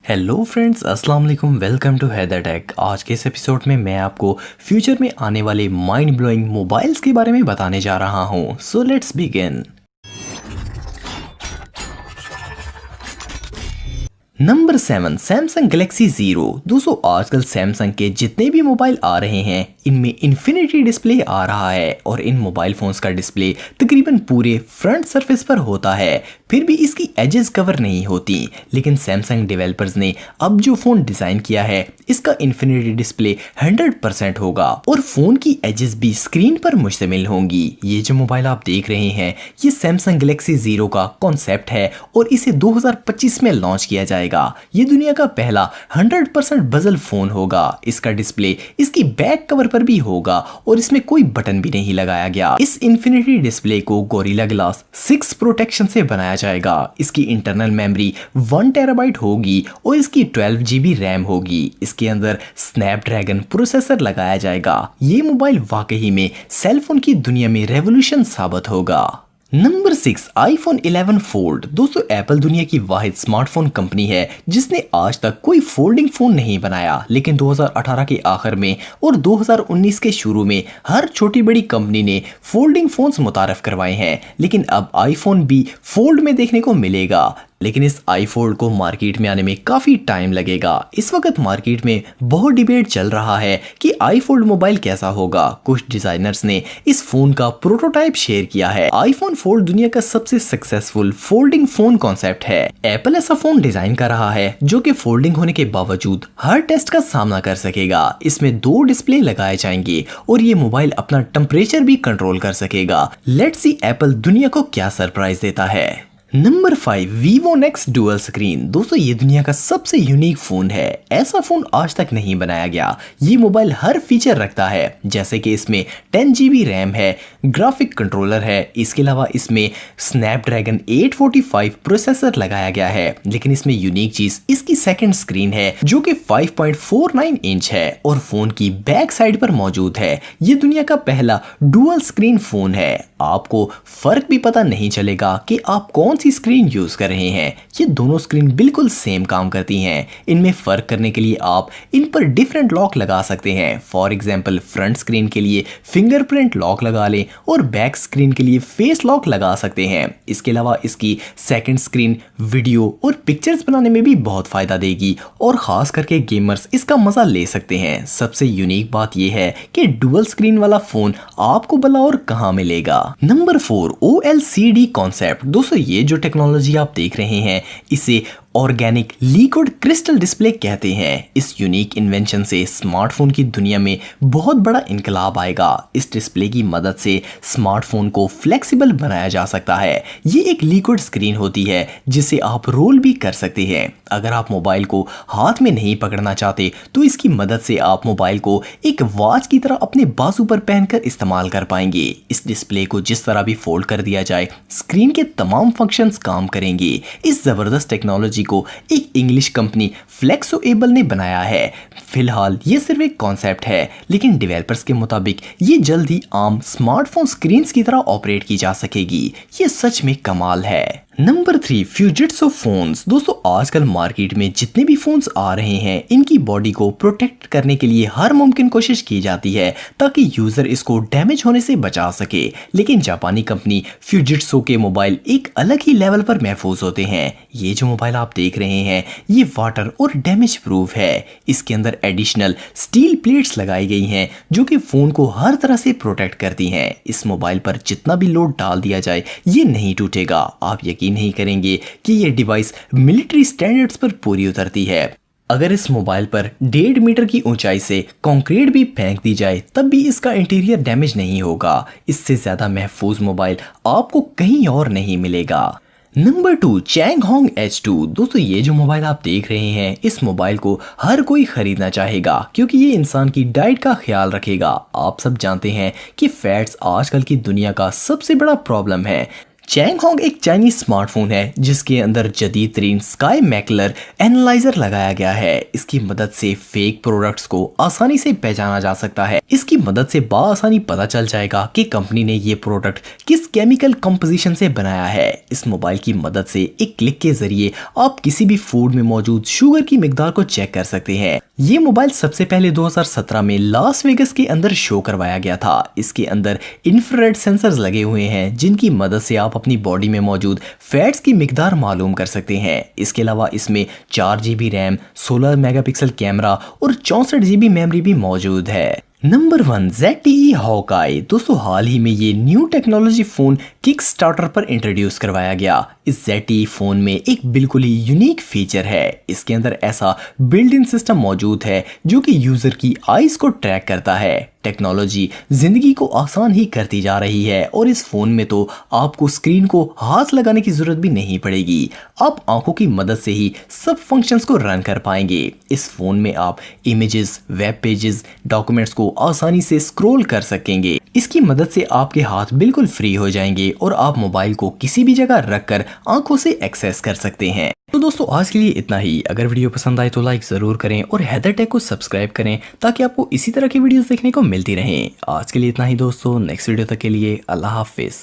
Hello friends, अस्सलाम वालेकुम। Welcome to Haider Tech. आज के इस एपिसोड में मैं आपको फ्यूचर में आने वाले माइंड ब्लोइंग मोबाइल्स के बारे में बताने जा रहा हूँ। So let's begin. Number 7, Samsung Galaxy zero. दोस्तों, आजकल सैमसंग के जितने भी मोबाइल आ रहे हैं इनमें इन्फिनिटी डिस्प्ले आ रहा है और इन मोबाइल फोन्स का डिस्प्ले तकरीबन पूरे फ्रंट सरफेस पर होता है, फिर भी इसकी एजेस कवर नहीं होती। लेकिन सैमसंग डेवलपर्स ने अब जो फोन डिजाइन किया है इसका इन्फिनिटी डिस्प्ले 100% होगा और फोन की एजेस भी स्क्रीन पर मुश्तमिल होंगी। ये जो मोबाइल आप देख रहे हैं ये सैमसंग गैलेक्सी ज़ीरो का कॉन्सेप्ट है और इसे 2025 में लॉन्च किया जाएगा। ये दुनिया का पहला 100% बजल फोन होगा। इसका डिस्प्ले इसकी बैक कवर पर भी होगा और इसमें कोई बटन भी नहीं लगाया गया। इस इन्फिनिटी डिस्प्ले को गोरिल्ला ग्लास 6 प्रोटेक्शन से बनाया जाएगा। इसकी इंटरनल मेमोरी 1 टेराबाइट होगी और इसकी 12 GB रैम होगी। इसके अंदर स्नैपड्रैगन प्रोसेसर लगाया जाएगा। ये मोबाइल वाकई में सेलफोन की दुनिया में रेवोल्यूशन साबित होगा। Number 6, iPhone 11 fold. दोस्तों, एप्पल दुनिया की वाहिद स्मार्टफोन कंपनी है जिसने आज तक कोई फोल्डिंग फोन नहीं बनाया, लेकिन 2018 के आखिर में और 2019 के शुरू में हर छोटी बड़ी कंपनी ने फोल्डिंग फोन्स मुतारफ करवाए हैं। लेकिन अब आईफोन भी फोल्ड में देखने को मिलेगा, लेकिन इस आई फोल्ड को मार्केट में आने में काफी टाइम लगेगा। इस वक्त मार्केट में बहुत डिबेट चल रहा है कि आई फोल्ड मोबाइल कैसा होगा। कुछ डिजाइनर्स ने इस फोन का प्रोटोटाइप शेयर किया है। आईफोन फोल्ड दुनिया का सबसे सक्सेसफुल फोल्डिंग फोन कॉन्सेप्ट है। एप्पल ऐसा फोन डिजाइन कर रहा है जो कि फोल्डिंग होने के बावजूद हर टेस्ट का सामना कर सकेगा। इसमें 2 डिस्प्ले लगाए जाएंगे और ये मोबाइल अपना टेम्परेचर भी कंट्रोल कर सकेगा। लेट्स सी एप्पल दुनिया को क्या सरप्राइज देता है। Number 5, Vivo next dual screen. दोस्तों, ये दुनिया का सबसे यूनिक फोन है। ऐसा फोन आज तक नहीं बनाया गया। ये मोबाइल हर फीचर रखता है, जैसे कि इसमें 10 GB रैम है, ग्राफिक कंट्रोलर है, इसके अलावा इसमें स्नैपड्रैगन 845 प्रोसेसर लगाया गया है। लेकिन इसमें यूनिक चीज इसकी सेकंड स्क्रीन है जो कि 5.49 इंच है और फोन की बैक साइड पर मौजूद है। ये दुनिया का पहला डुअल स्क्रीन फोन है। आपको फर्क भी पता नहीं चलेगा कि आप कौन सी स्क्रीन यूज कर रहे हैं। ये दोनों स्क्रीन बिल्कुल सेम काम करती हैं। इनमें फर्क करने के लिए आप इन पर डिफरेंट लॉक लगा सकते हैं। फॉर एग्जांपल, फ्रंट स्क्रीन के लिए फिंगरप्रिंट लॉक लगा लें और बैक स्क्रीन के लिए फेस लॉक लगा सकते हैं। इसके अलावा इसकी सेकंड स्क्रीन वीडियो और पिक्चर्स बनाने में भी बहुत फायदा देगी और खास करके गेमर्स इसका मजा ले सकते हैं। सबसे यूनिक बात यह है कि डुअल स्क्रीन वाला फोन आपको भला और कहां मिलेगा। Number 4, OLCD concept. दोस्तों, ये जो टेक्नोलॉजी आप देख रहे हैं इसे ऑर्गेनिक लिक्विड क्रिस्टल डिस्प्ले कहते हैं। इस यूनिक इन्वेंशन से स्मार्टफोन की दुनिया में बहुत बड़ा इनकलाब आएगा। इस डिस्प्ले की मदद से स्मार्टफोन को फ्लेक्सिबल बनाया जा सकता है। ये एक लिक्विड स्क्रीन होती है जिसे आप रोल भी कर सकते हैं। अगर आप मोबाइल को हाथ में नहीं पकड़ना चाहते तो इसकी मदद से आप मोबाइल को एक वॉच की तरह अपने बाजू पर पहनकर इस्तेमाल कर पाएंगे। इस डिस्प्ले को जिस तरह भी फोल्ड कर दिया जाए स्क्रीन के तमाम फंक्शंस काम करेंगे। इस जबरदस्त टेक्नोलॉजी को एक इंग्लिश कंपनी फ्लेक्सोएबल ने बनाया है। फिलहाल ये सिर्फ एक कॉन्सेप्ट है, लेकिन डेवलपर्स के मुताबिक ये जल्द ही आम स्मार्टफोन स्क्रीन्स की तरह ऑपरेट की जा सकेगी। ये सच में कमाल है। Number 3, Fujitsu phones. दोस्तों, आजकल मार्केट में जितने भी फोन्स आ रहे हैं इनकी बॉडी को प्रोटेक्ट करने के लिए हर मुमकिन कोशिश की जाती है ताकि यूजर इसको डैमेज होने से बचा सके। लेकिन जापानी कंपनी फ्यूजिट्सु के मोबाइल एक अलग ही लेवल पर महफूज होते हैं। ये जो मोबाइल आप देख रहे हैं ये वाटर और डैमेज प्रूफ है। इसके अंदर एडिशनल स्टील प्लेट्स लगाई गई हैं जो कि फोन को हर तरह से प्रोटेक्ट करती हैं। इस मोबाइल पर जितना भी लोड डाल दिया जाए ये नहीं टूटेगा। आप यकीन नहीं करेंगे कि ये डिवाइस मिलिट्री स्टैंडर्ड्स पर पूरी उतरती है। अगर इस मोबाइल पर 1.5 मीटर की ऊंचाई से कंक्रीट भी फेंक दी जाए तब भी इसका इंटीरियर डैमेज नहीं होगा। इससे ज्यादा महफूज मोबाइल आपको कहीं और नहीं मिलेगा। Number 2, चैंगहोंग H2। दोस्तों, ये जो मोबाइल आप देख रहे हैं इस मोबाइल को हर कोई खरीदना चाहेगा क्योंकि ये इंसान की डाइट का ख्याल रखेगा। आप सब जानते हैं कि फैट्स आजकल की दुनिया का सबसे बड़ा प्रॉब्लम है। चैंगहोंग एक चाइनीज स्मार्टफोन है जिसके अंदर जदीद तरीन स्काई मैकलर एनालाइजर लगाया गया है। इसकी मदद से फेक प्रोडक्ट्स को आसानी से पहचाना जा सकता है। इसकी मदद से बाआसानी पता चल जाएगा कि कंपनी ने ये प्रोडक्ट किस केमिकल कंपोजिशन से बनाया है। इस मोबाइल की मदद से एक क्लिक के जरिए आप किसी भी फूड में मौजूद शुगर की मिकदार को चेक कर सकते हैं। ये मोबाइल सबसे पहले 2017 में लास वेगस के अंदर शो करवाया गया था। इसके अंदर इंफ्रारेड सेंसर्स लगे हुए हैं जिनकी मदद से आप अपनी बॉडी में मौजूद फैट्स की मिकदार मालूम कर सकते हैं। इसके अलावा इसमें 4 GB रैम, 16 मेगापिक्सल कैमरा और 64 GB मेमोरी भी मौजूद है। Number 1 ZTE Hawkeye. दोस्तों हाल ही में ये new technology phone kick starter पर इंट्रोड्यूस करवाया गया। इस ZTE फोन में एक बिल्कुल ही यूनिक फीचर है। इसके अंदर ऐसा बिल्ट इन सिस्टम मौजूद है जो कि यूजर की आईज को ट्रैक करता है। टेक्नोलॉजी जिंदगी को आसान ही करती जा रही है और इस फोन में तो आपको स्क्रीन को हाथ लगाने की जरूरत भी नहीं पड़ेगी। आप आंखों की मदद से ही सब फंक्शंस को रन कर पाएंगे। इस फोन में आप इमेजेस, वेब पेजेस, डॉक्यूमेंट्स को आसानी से स्क्रॉल कर सकेंगे। इसकी मदद से आपके हाथ बिल्कुल फ्री हो जाएंगे और आप मोबाइल को किसी भी जगह रखकर आंखों से एक्सेस कर सकते हैं। तो दोस्तों आज के लिए इतना ही। अगर वीडियो पसंद आए तो लाइक जरूर करें और हैदर टेक को सब्सक्राइब करें ताकि आपको इसी तरह की वीडियोस देखने को मिलती रहें। आज के लिए इतना ही दोस्तों, नेक्स्ट वीडियो तक के लिए अल्लाह हाफिज।